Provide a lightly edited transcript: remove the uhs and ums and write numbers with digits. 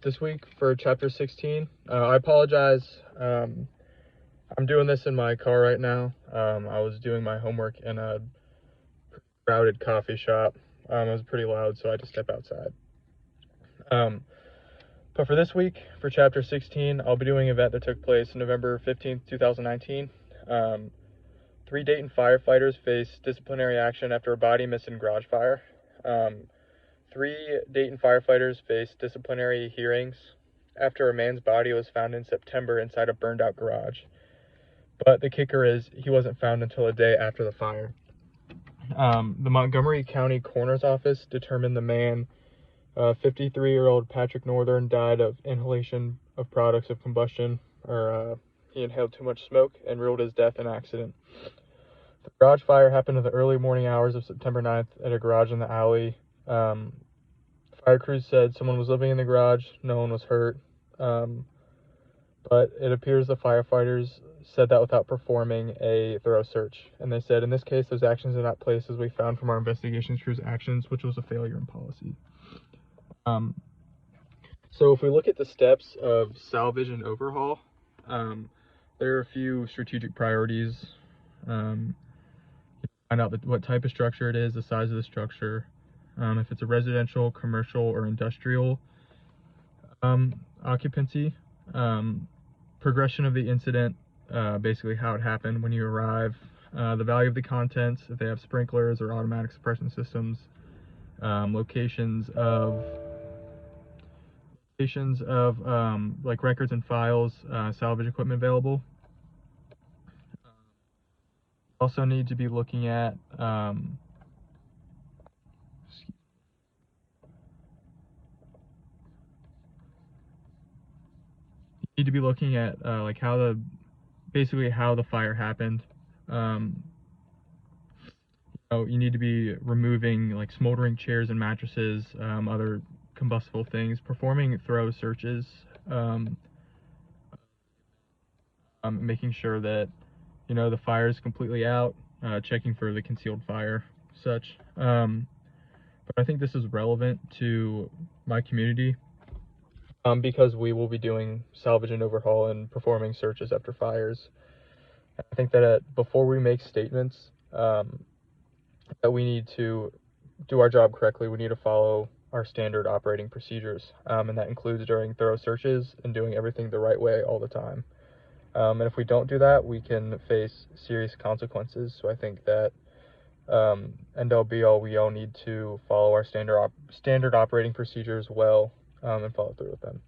This week for chapter 16, I apologize. I'm doing this in my car right now. I was doing my homework in a crowded coffee shop. It was pretty loud, so I had to step outside. But for this week, for chapter 16, I'll be doing an event that took place November 15th, 2019. 3 Dayton firefighters face disciplinary action after a body missed in garage fire. 3 Dayton firefighters faced disciplinary hearings after a man's body was found in September inside a burned out garage. But the kicker is he wasn't found until a day after the fire. The Montgomery County Coroner's Office determined the man, 53-year-old Patrick Northern, died of inhalation of products of combustion, or he inhaled too much smoke and ruled his death an accident. The garage fire happened in the early morning hours of September 9th at a garage in the alley. Fire crews said someone was living in the garage, no one was hurt, but it appears the firefighters said that without performing a thorough search. And they said, in this case, those actions are not placed as we found from our investigations crew's actions, which was a failure in policy. So if we look at the steps of salvage and overhaul, there are a few strategic priorities. Find out what type of structure it is, the size of the structure, if it's a residential, commercial, or industrial occupancy, progression of the incident, basically how it happened when you arrive, the value of the contents, if they have sprinklers or automatic suppression systems, locations of like records and files, salvage equipment available. Also need to be looking at like basically how the fire happened. You need to be removing like smoldering chairs and mattresses, other combustible things, performing thorough searches, making sure that the fire is completely out, checking for the concealed fire, such. But I think this is relevant to my community because we will be doing salvage and overhaul and performing searches after fires. I think that before we make statements, that we need to do our job correctly. We need to follow our standard operating procedures, and that includes during thorough searches and doing everything the right way all the time. And if we don't do that, we can face serious consequences. So I think that end all be all, we all need to follow our standard operating procedures well, and follow through with them.